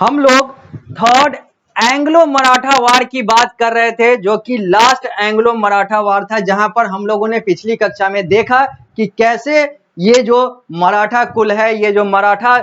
हम लोग third Anglo Maratha वार की बात कर रहे थे, जो कि लास्ट एंग्लो मराठा वार था, जहां पर हम लोगों ने पिछली कक्षा में देखा कि कैसे ये जो मराठा कुल है, ये जो मराठा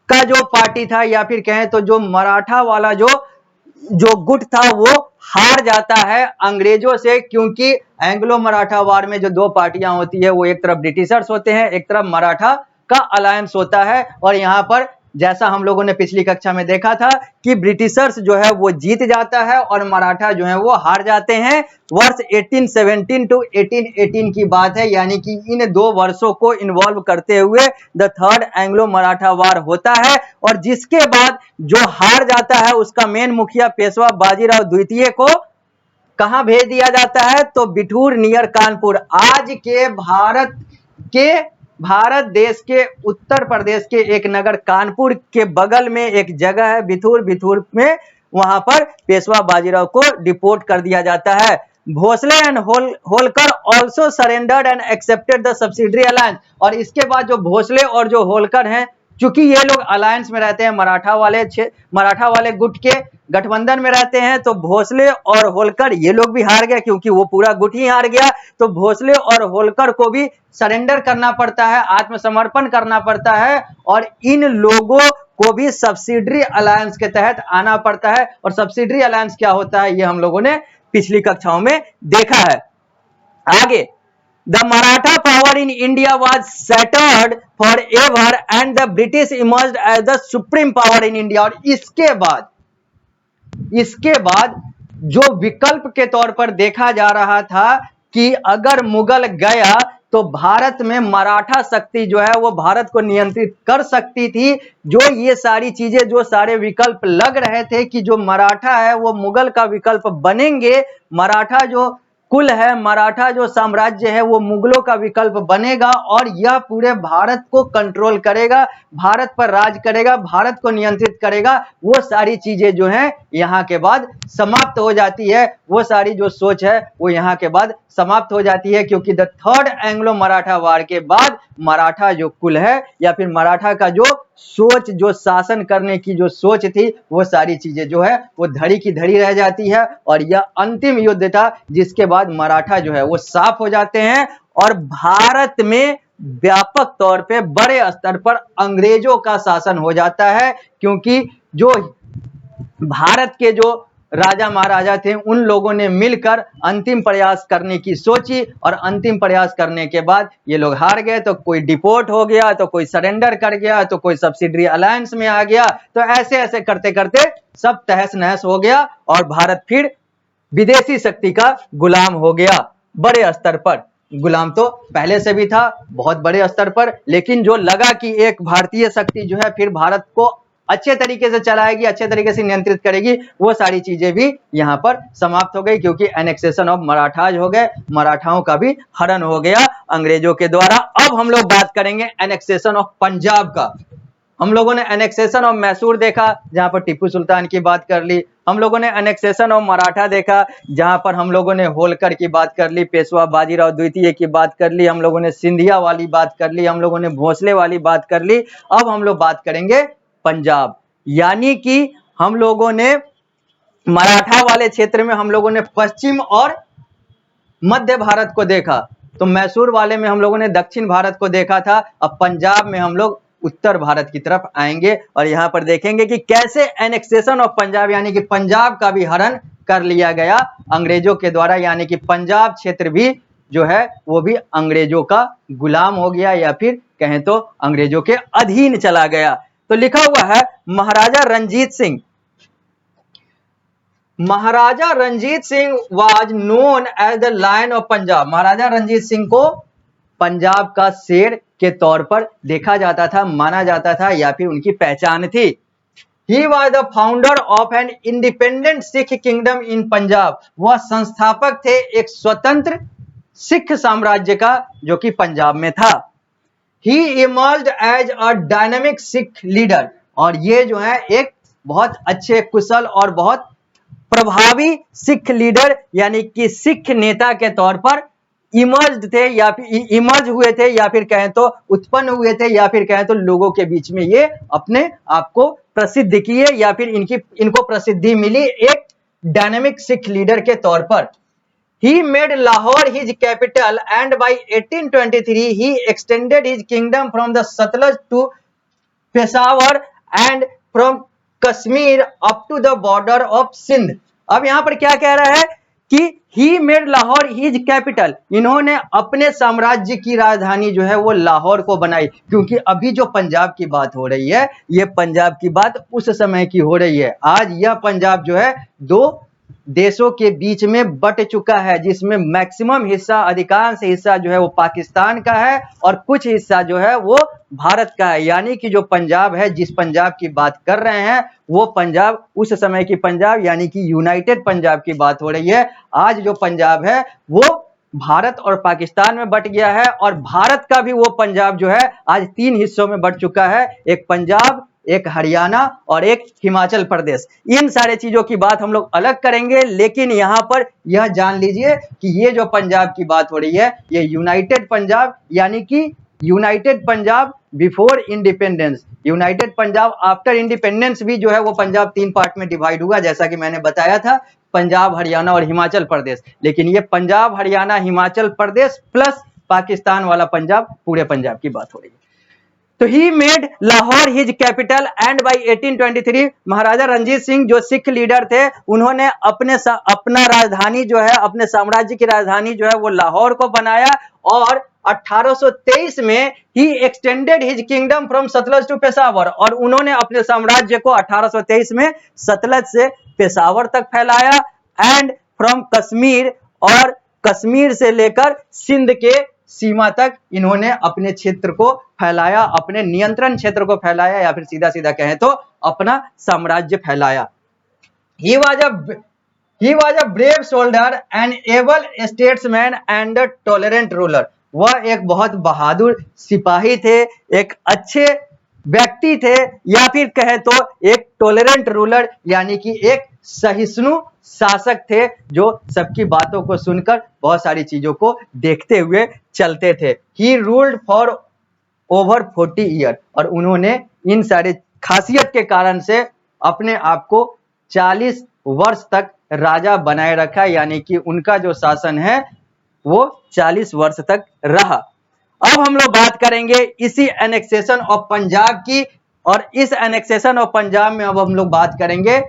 का जो पार्टी था, या फिर कहें तो जो मराठा वाला जो गुट था, वो हार जाता है अंग्रेजों से। क्योंकि एंग्लो मराठा वार में जो दो पार्टियां होती है, वो एक तरफ ब्रिटिशर्स होते हैं, एक तरफ मराठा का अलायंस होता है। और यहाँ पर जैसा हम लोगों ने पिछली कक्षा में देखा था कि ब्रिटिशर्स जो है वो जीत जाता है और मराठा जो है वो हार जाते हैं। वर्ष 1817 टू 1818 की बात है, यानी कि इन दो वर्षों को इन्वॉल्व करते हुए द थर्ड एंग्लो मराठा वार होता है। और जिसके बाद जो हार जाता है, उसका मेन मुखिया पेशवा बाजीराव द्वितीय को कहां भेज दिया जाता है, तो बिठूर नियर कानपुर। आज के भारत देश के उत्तर प्रदेश के एक नगर कानपुर के बगल में एक जगह है बिठूर में, वहां पर पेशवा बाजीराव को डिपोर्ट कर दिया जाता है। Bhosle and Holkar also surrendered and accepted the subsidiary alliance. और इसके बाद जो भोसले और जो होलकर हैं, चूंकि ये लोग अलायंस में रहते हैं, मराठा वाले गुट के गठबंधन में रहते हैं, तो भोसले और होलकर ये लोग भी हार गए, क्योंकि वो पूरा गुट ही हार गया। तो भोसले और होलकर को भी सरेंडर करना पड़ता है, आत्मसमर्पण करना पड़ता है, और इन लोगों को भी सब्सिडरी अलायंस के तहत आना पड़ता है। और सब्सिडरी अलायंस क्या होता है, ये हम लोगों ने पिछली कक्षाओं में देखा है। आगे, The Maratha power in India was shattered forever and the British emerged as the supreme power in India। और इसके बाद जो विकल्प के तौर पर देखा जा रहा था कि अगर मुगल गया तो भारत में मराठा शक्ति जो है वो भारत को नियंत्रित कर सकती थी। जो ये सारी चीजें, जो सारे विकल्प लग रहे थे कि जो मराठा है वो मुगल का विकल्प बनेंगे, मराठा जो कुल है, मराठा जो साम्राज्य है वो मुगलों का विकल्प बनेगा, और यह पूरे भारत को कंट्रोल करेगा, भारत पर राज करेगा, भारत को नियंत्रित करेगा। वो सारी चीजें जो हैं यहाँ के बाद समाप्त हो जाती है। वो सारी जो सोच है वो यहाँ के बाद समाप्त हो जाती है, क्योंकि द थर्ड एंग्लो मराठा वार के बाद मराठा जो कुल है, या फिर मराठा का जो सोच, जो शासन करने की जो सोच थी, वो सारी चीजें जो है वो धड़ी की धड़ी रह जाती है। और यह अंतिम युद्ध था, जिसके बाद मराठा जो है वो साफ हो जाते हैं और भारत में व्यापक तौर पे बड़े स्तर पर अंग्रेजों का शासन हो जाता है। क्योंकि जो भारत के जो राजा महाराजा थे, उन लोगों ने मिलकर अंतिम प्रयास करने की सोची, और अंतिम प्रयास करने के बाद ये लोग हार गए। तो कोई डिपोर्ट हो गया, तो कोई सरेंडर कर गया, तो कोई सब्सिडरी अलायंस में आ गया। तो ऐसे ऐसे करते करते सब तहस नहस हो गया, और भारत फिर विदेशी शक्ति का गुलाम हो गया। बड़े स्तर पर गुलाम तो पहले से भी था, बहुत बड़े स्तर पर, लेकिन जो लगा कि एक भारतीय शक्ति जो है फिर भारत को अच्छे तरीके से चलाएगी, अच्छे तरीके से नियंत्रित करेगी, वो सारी चीजें भी यहाँ पर समाप्त हो गई। क्योंकि एनेक्सेशन ऑफ मराठाज हो गए, मराठाओं का भी हरण हो गया अंग्रेजों के द्वारा। अब हम लोग बात करेंगे एनेक्सेशन ऑफ पंजाब का। हम लोगों ने एनेक्सेशन ऑफ मैसूर देखा, जहां पर टीपू सुल्तान की बात कर ली। हम लोगों ने एनेक्सेशन ऑफ मराठा देखा, जहां पर हम लोगों ने होलकर की बात कर ली, पेशवा बाजीराव द्वितीय की बात कर ली, हम लोगों ने सिंधिया वाली बात कर ली, हम लोगों ने भोसले वाली बात कर ली। अब हम लोग बात करेंगे पंजाब, यानी कि हम लोगों ने मराठा वाले क्षेत्र में हम लोगों ने पश्चिम और मध्य भारत को देखा, तो मैसूर वाले में हम लोगों ने दक्षिण भारत को देखा था। अब पंजाब में हम लोग उत्तर भारत की तरफ आएंगे, और यहां पर देखेंगे कि कैसे एनेक्सेशन ऑफ पंजाब, यानी कि पंजाब का भी हरण कर लिया गया अंग्रेजों के द्वारा, यानी कि पंजाब क्षेत्र भी जो है वो भी अंग्रेजों का गुलाम हो गया, या फिर कहें तो अंग्रेजों के अधीन चला गया। तो लिखा हुआ है Maharaja Ranjit Singh. Maharaja Ranjit Singh was known as the lion of Punjab. Maharaja Ranjit Singh को पंजाब का शेर के तौर पर देखा जाता था, माना जाता था, या फिर उनकी पहचान थी। He was the founder of an independent Sikh kingdom in Punjab. वह संस्थापक थे एक स्वतंत्र सिख साम्राज्य का, जो कि पंजाब में था। He emerged as a dynamic Sikh leader. और ये जो है एक बहुत अच्छे, कुशल और बहुत प्रभावी सिख लीडर, यानी कि सिख नेता के तौर पर इमर्ज थे या फिर इमर्ज हुए थे, या फिर कहें तो उत्पन्न हुए थे, या फिर कहें तो लोगों के बीच में ये अपने आप को प्रसिद्ध किए, या फिर इनको प्रसिद्धि मिली एक डायनेमिक सिख लीडर के तौर पर। He made Lahore his capital and by 1823 he extended his kingdom from the Satluj to Peshawar and from Kashmir up to the border of Sindh। अब यहां पर क्या कह रहा है कि he made Lahore his capital, इन्होंने अपने साम्राज्य की राजधानी जो है वो लाहौर को बनाई, क्योंकि अभी जो पंजाब की बात हो रही है ये पंजाब की बात उस समय की हो रही है। आज यह पंजाब जो है दो देशों के बीच में बट चुका है, जिसमें मैक्सिमम हिस्सा, अधिकांश हिस्सा जो है वो पाकिस्तान का है और कुछ हिस्सा जो है वो भारत का है। यानी कि जो पंजाब है, जिस पंजाब की बात कर रहे हैं वो पंजाब उस समय की पंजाब यानी कि यूनाइटेड पंजाब की बात हो रही है। आज जो पंजाब है वो भारत और पाकिस्तान में बट गया है, और भारत का भी वो पंजाब जो है आज 3 हिस्सों में बट चुका है, एक पंजाब, एक हरियाणा और एक हिमाचल प्रदेश। इन सारे चीजों की बात हम लोग अलग करेंगे, लेकिन यहां पर यह जान लीजिए कि ये जो पंजाब की बात हो रही है ये यूनाइटेड पंजाब यानी कि United Punjab before independence, United Punjab after independence भी जो है वो पंजाब 3 पार्ट में डिवाइड हुआ, जैसा कि मैंने बताया था, पंजाब, हरियाणा और हिमाचल प्रदेश। लेकिन ये पंजाब, हरियाणा, हिमाचल प्रदेश प्लस पाकिस्तान वाला पंजाब, पूरे पंजाब की बात हो रही है। तो he made Lahore his capital and by 1823 महाराजा रंजीत सिंह जो सिख लीडर थे उन्होंने अपना राजधानी जो है, अपने साम्राज्य की राजधानी जो है वो लाहौर को बनाया, और 1823 में he extended his kingdom from Sutlej to Peshawar, और उन्होंने अपने साम्राज्य को 1823 में सतलज से पेशावर तक फैलाया, एंड फ्रॉम कश्मीर, और कश्मीर से लेकर सिंध के सीमा तक इन्होंने अपने क्षेत्र को फैलाया, अपने नियंत्रण क्षेत्र को फैलाया, या फिर सीधा सीधा कहें तो अपना साम्राज्य फैलाया। He was a brave soldier, an able statesman and a tolerant ruler। वह एक बहुत बहादुर सिपाही थे, एक अच्छे व्यक्ति थे, या फिर कहे तो एक टॉलरेंट रूलर यानी कि एक सहिष्णु शासक थे, जो सबकी बातों को सुनकर बहुत सारी चीजों को देखते हुए चलते थे। He ruled for over 40 year, और उन्होंने इन सारे खासियत के कारण से अपने आप को 40 वर्ष तक राजा बनाए रखा, यानी कि उनका जो शासन है वो 40 वर्ष तक रहा। अब हम लोग बात करेंगे इसी एनेक्सेशन ऑफ पंजाब की, और इस एनेक्सेशन ऑफ पंजाब में अब हम लोग बात करेंगे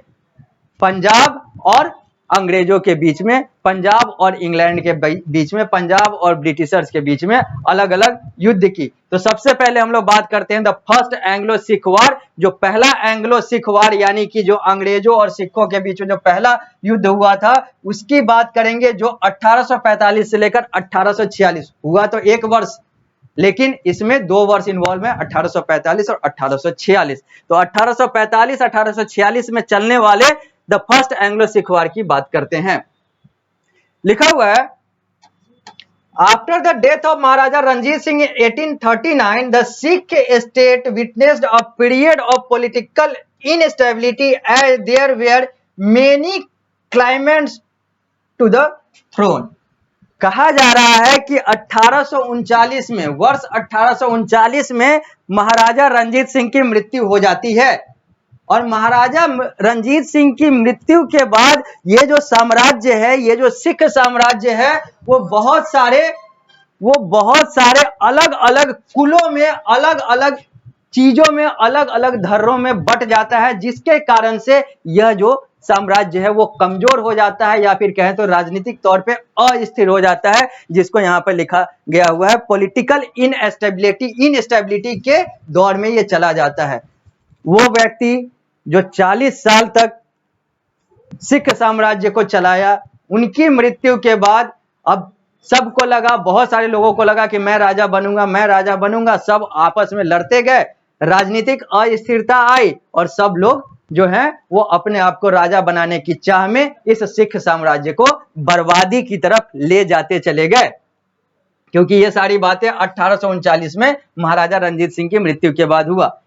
पंजाब और अंग्रेजों के बीच में, पंजाब और इंग्लैंड के बीच में, पंजाब और ब्रिटिशर्स के बीच में अलग अलग युद्ध की। तो सबसे पहले हम लोग बात करते हैं द फर्स्ट एंग्लो सिख वार, जो पहला एंग्लो सिख वार यानी कि जो अंग्रेजों और सिखों के बीच में जो पहला युद्ध हुआ था उसकी बात करेंगे, जो 1845 से लेकर 1846 हुआ। तो 1 वर्ष, लेकिन इसमें 2 वर्ष इन्वॉल्व है, 1845 और 1846। तो 1845 1846 में चलने वाले the first Anglo Sikh war की बात करते हैं। लिखा हुआ है, after the death of Maharaja Ranjit Singh in 1839 the Sikh state witnessed a period of political instability as there were many claimants to the throne. कहा जा रहा है कि 1839 में, वर्ष 1839 में महाराजा रंजीत सिंह की मृत्यु हो जाती है, और महाराजा रंजीत सिंह की मृत्यु के बाद ये जो साम्राज्य है, ये जो सिख साम्राज्य है, वो बहुत सारे अलग अलग कुलों में, अलग अलग चीजों में, अलग अलग धर्रों में बट जाता है, जिसके कारण से यह जो साम्राज्य है वो कमजोर हो जाता है, या फिर कहें तो राजनीतिक तौर पे अस्थिर हो जाता है, जिसको यहां पर लिखा गया हुआ है पॉलिटिकल इनस्टेबिलिटी के दौर में ये चला जाता है। वो व्यक्ति जो 40 साल तक सिख साम्राज्य को चलाया, उनकी मृत्यु के बाद अब सबको लगा, बहुत सारे लोगों को लगा कि मैं राजा बनूंगा, मैं राजा बनूंगा, सब आपस में लड़ते गए, राजनीतिक अस्थिरता आई, और सब लोग जो हैं वो अपने आप को राजा बनाने की चाह में इस सिख साम्राज्य को बर्बादी की तरफ ले जाते चले गए, क्योंकि ये सारी बातें 1839 में महाराजा रंजीत सिंह की मृत्यु के बाद हुआ।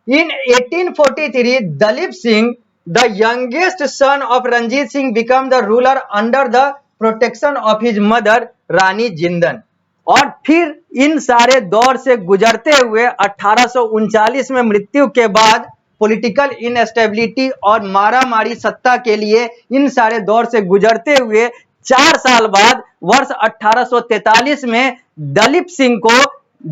In 1843, Dalip Singh, the youngest son of Ranjit Singh, became the ruler under the protection of his mother, रानी जिंदन। और फिर इन सारे दौर से गुजरते हुए 1839 में मृत्यु के बाद पॉलिटिकल इनस्टेबिलिटी और मारामारी सत्ता के लिए इन सारे दौर से गुजरते हुए 4 साल बाद वर्ष 1843 में दलीप सिंह को,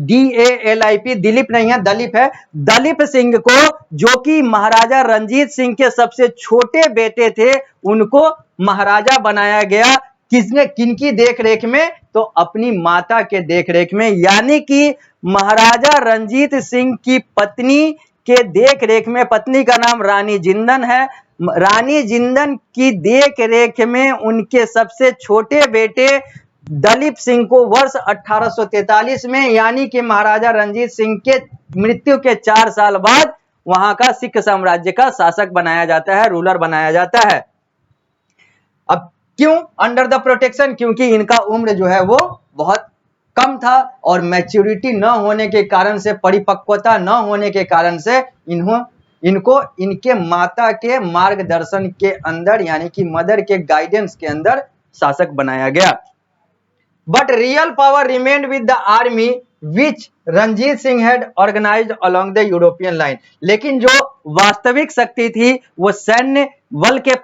DALIP, दिलीप नहीं है दलीप है, दलीप सिंह को, जो कि महाराजा रंजीत सिंह के सबसे छोटे बेटे थे, उनको महाराजा बनाया गया। किसने, किनकी देखरेख में? तो अपनी माता के देखरेख में, यानी कि महाराजा रंजीत सिंह की पत्नी के देखरेख में। पत्नी का नाम रानी जिंदन है। रानी जिंदन की देखरेख में उनके सबसे छोटे बेटे दलीप सिंह को वर्ष 1843 में, यानी कि महाराजा रंजीत सिंह के मृत्यु के 4 साल बाद वहां का सिख साम्राज्य का शासक बनाया जाता है, रूलर बनाया जाता है। अब क्यों अंडर द प्रोटेक्शन? क्योंकि इनका उम्र जो है वो बहुत कम था और मैच्योरिटी न होने के कारण से, परिपक्वता न होने के कारण से इनको इनके माता के मार्गदर्शन के अंदर, यानी कि मदर के गाइडेंस के अंदर शासक बनाया गया। But real power remained with the army which Ranjit Singh had organised along the European line. लेकिन जो वास्तविक शक्ति थी वो सैन्य बल के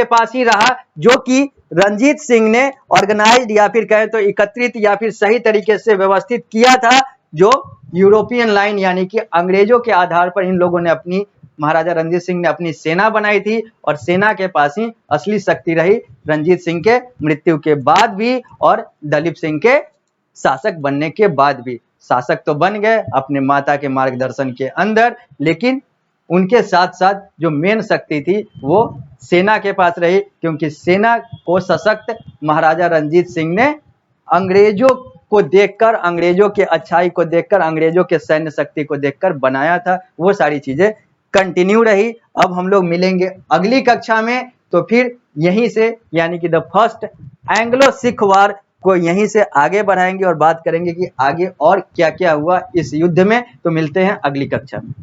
पास ही रहा, जो कि रंजीत सिंह ने ऑर्गेनाइज्ड या फिर कहें तो एकत्रित या फिर सही तरीके से व्यवस्थित किया था, जो यूरोपियन लाइन यानी कि अंग्रेजों के आधार पर इन लोगों ने महाराजा रंजीत सिंह ने अपनी सेना बनाई थी। और सेना के पास ही असली शक्ति रही रंजीत सिंह के मृत्यु के बाद भी और दलीप सिंह के शासक बनने के बाद भी। शासक तो बन गए अपने माता के मार्गदर्शन के अंदर, लेकिन उनके साथ साथ जो मेन शक्ति थी वो सेना के पास रही, क्योंकि सेना को सशक्त महाराजा रंजीत सिंह ने अंग्रेजों को देखकर, अंग्रेजों के अच्छाई को देखकर, अंग्रेजों के सैन्य शक्ति को देखकर बनाया था। वो सारी चीजें कंटिन्यू रही। अब हम लोग मिलेंगे अगली कक्षा में, तो फिर यहीं से यानी कि द फर्स्ट एंग्लो सिख वार को यहीं से आगे बढ़ाएंगे और बात करेंगे कि आगे और क्या क्या हुआ इस युद्ध में। तो मिलते हैं अगली कक्षा में।